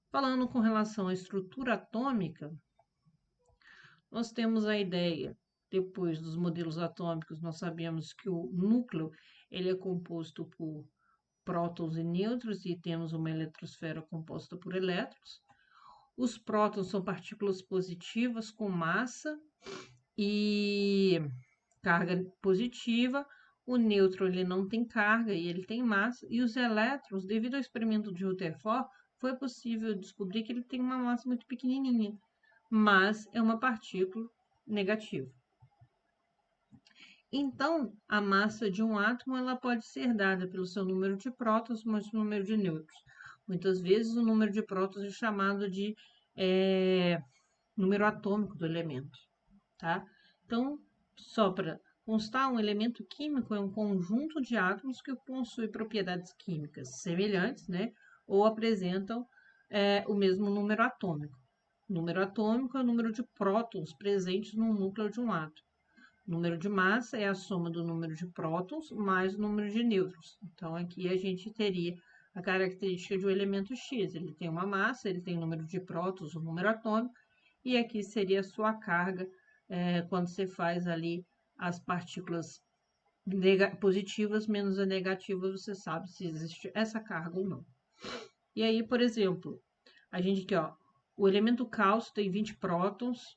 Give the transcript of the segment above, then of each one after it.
Falando com relação à estrutura atômica, nós temos a ideia, depois dos modelos atômicos, nós sabemos que o núcleo ele é composto por prótons e nêutrons e temos uma eletrosfera composta por elétrons. Os prótons são partículas positivas com massa e carga positiva. O nêutron ele não tem carga e ele tem massa. E os elétrons, devido ao experimento de Rutherford, foi possível descobrir que ele tem uma massa muito pequenininha, mas é uma partícula negativa. Então, a massa de um átomo ela pode ser dada pelo seu número de prótons mais o número de nêutrons. Muitas vezes o número de prótons é chamado de número atômico do elemento, tá? Então, só para constar, um elemento químico é um conjunto de átomos que possui propriedades químicas semelhantes, né? Ou apresentam o mesmo número atômico. O número atômico é o número de prótons presentes no núcleo de um átomo. O número de massa é a soma do número de prótons mais o número de nêutrons. Então, aqui a gente teria a característica de um elemento X. Ele tem uma massa, ele tem o número de prótons, o número atômico, e aqui seria a sua carga quando você faz ali as partículas positivas menos a negativa, você sabe se existe essa carga ou não. E aí, por exemplo, a gente aqui, ó, o elemento cálcio tem 20 prótons,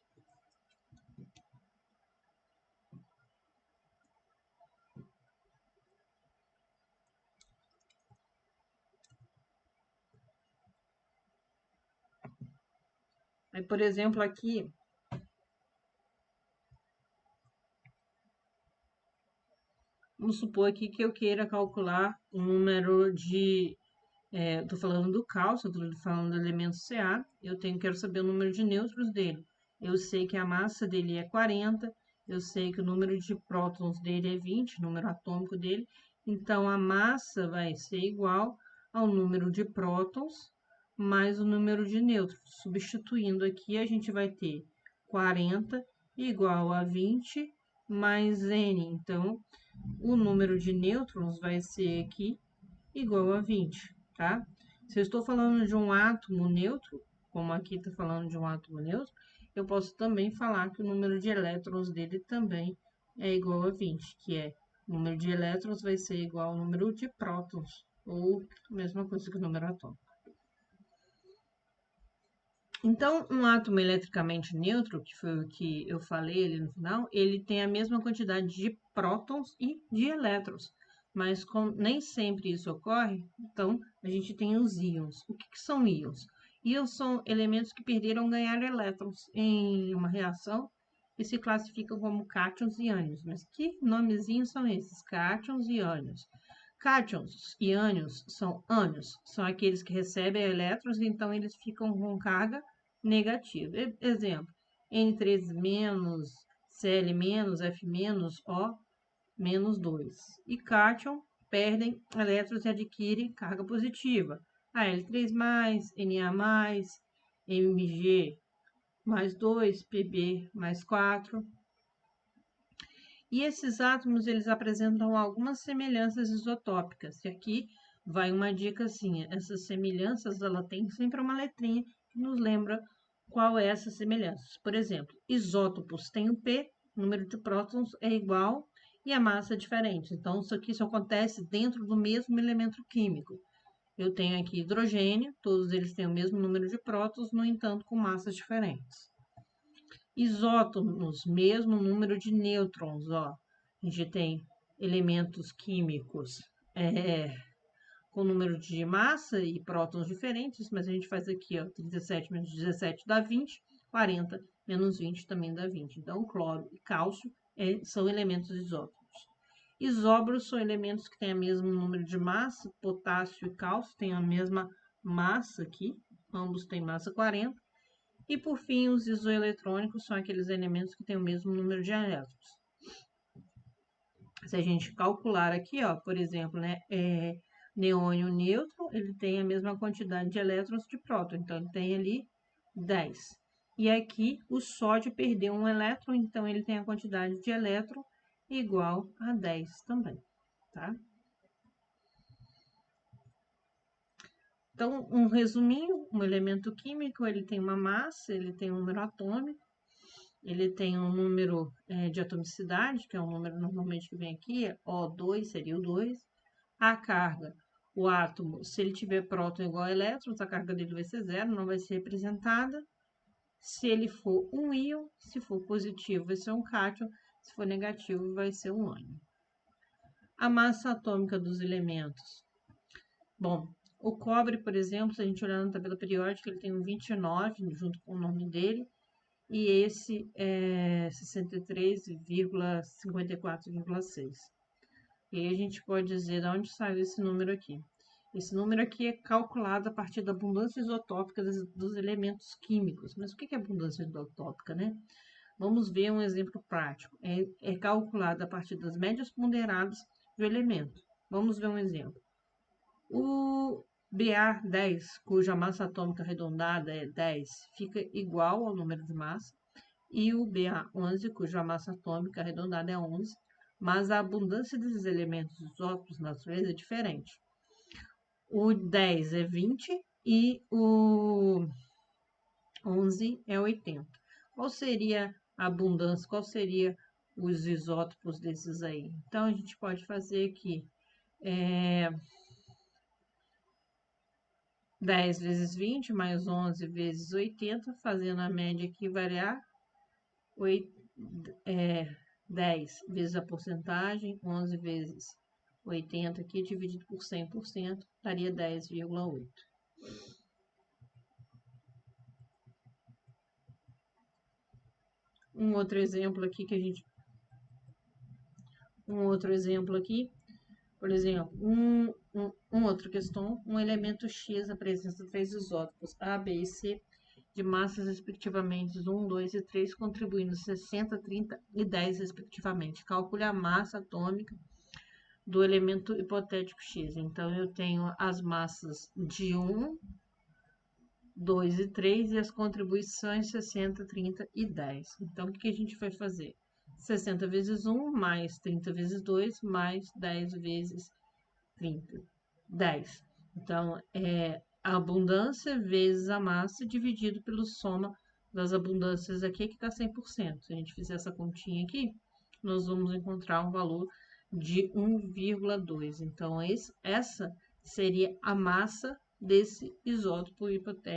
aí, por exemplo, aqui, vamos supor aqui que eu queira calcular o número de. Estou falando do cálcio, estou falando do elemento Ca, quero saber o número de nêutrons dele. Eu sei que a massa dele é 40, eu sei que o número de prótons dele é 20, o número atômico dele, então a massa vai ser igual ao número de prótons mais o número de nêutrons. Substituindo aqui, a gente vai ter 40 igual a 20 mais N. Então, o número de nêutrons vai ser aqui igual a 20, tá? Se eu estou falando de um átomo neutro, como aqui está falando de um átomo neutro, eu posso também falar que o número de elétrons dele também é igual a 20, que é o número de elétrons vai ser igual ao número de prótons, ou a mesma coisa que o número atômico. Então, um átomo eletricamente neutro, que foi o que eu falei ali no final, ele tem a mesma quantidade de prótons e de elétrons. Mas nem sempre isso ocorre, então a gente tem os íons. O que são íons? Íons são elementos que perderam ou ganharam elétrons em uma reação e se classificam como cátions e ânions. Mas que nomezinhos são esses? Cátions e ânions. Cátions e ânions são são aqueles que recebem elétrons, então eles ficam com carga negativa. Exemplo, N3-, Cl-, F-, O menos 2. E cátion perdem elétrons e adquirem carga positiva. Al3+, Na+, Mg mais 2, Pb mais 4. E esses átomos, eles apresentam algumas semelhanças isotópicas. E aqui vai uma dica assim, essas semelhanças, ela tem sempre uma letrinha que nos lembra qual é essa semelhança. Por exemplo, isótopos tem o P, o número de prótons é igual e a massa é diferente. Então, isso aqui só acontece dentro do mesmo elemento químico. Eu tenho aqui hidrogênio, todos eles têm o mesmo número de prótons, no entanto, com massas diferentes. Isótopos, mesmo número de nêutrons, ó. A gente tem elementos químicos com número de massa e prótons diferentes, mas a gente faz aqui, ó, 37 menos 17 dá 20, 40 menos 20 também dá 20. Então, cloro e cálcio são elementos isótopos. Isóbaros são elementos que têm o mesmo número de massa, potássio e cálcio têm a mesma massa aqui, ambos têm massa 40. E, por fim, os isoeletrônicos são aqueles elementos que têm o mesmo número de elétrons. Se a gente calcular aqui, ó, por exemplo, né, neônio neutro, ele tem a mesma quantidade de elétrons de próton, então ele tem ali 10. E aqui o sódio perdeu um elétron, então ele tem a quantidade de elétron igual a 10 também, tá? Então, um resuminho, um elemento químico, ele tem uma massa, ele tem um número atômico, ele tem um número de atomicidade, que é um número normalmente que vem aqui, O2 seria o 2. A carga, o átomo, se ele tiver próton igual a elétrons, a carga dele vai ser zero, não vai ser representada. Se ele for um íon, se for positivo, vai ser um cátion, se for negativo, vai ser um ânion. A massa atômica dos elementos. Bom, o cobre, por exemplo, se a gente olhar na tabela periódica, ele tem um 29 junto com o nome dele, e esse é 63,54,6. E aí a gente pode dizer de onde saiu esse número aqui. Esse número aqui é calculado a partir da abundância isotópica dos elementos químicos. Mas o que é abundância isotópica, né? Vamos ver um exemplo prático. É calculado a partir das médias ponderadas do elemento. Vamos ver um exemplo. O Ba10, cuja massa atômica arredondada é 10, fica igual ao número de massa. E o Ba11, cuja massa atômica arredondada é 11, mas a abundância desses elementos isótopos na natureza é diferente. O 10 é 20 e o 11 é 80. Qual seria a abundância? Qual seria os isótopos desses aí? Então, a gente pode fazer aqui 10 vezes 20 mais 11 vezes 80, fazendo a média aqui variar 10 vezes a porcentagem, 11 vezes 80 aqui, dividido por 100%, daria 10,8. Um outro exemplo aqui, por exemplo, outra questão, um elemento X apresenta 3 isótopos A, B e C, de massas respectivamente 1, 2 e 3, contribuindo 60, 30 e 10 respectivamente. Calcule a massa atômica do elemento hipotético X. Então, eu tenho as massas de 1, 2 e 3 e as contribuições 60, 30 e 10. Então, o que a gente vai fazer? 60 vezes 1 mais 30 vezes 2 mais 10 vezes 30. 10. Então, é a abundância vezes a massa dividido pelo soma das abundâncias aqui, que está 100%. Se a gente fizer essa continha aqui, nós vamos encontrar um valor de 1,2. Então, essa seria a massa desse isótopo hipotético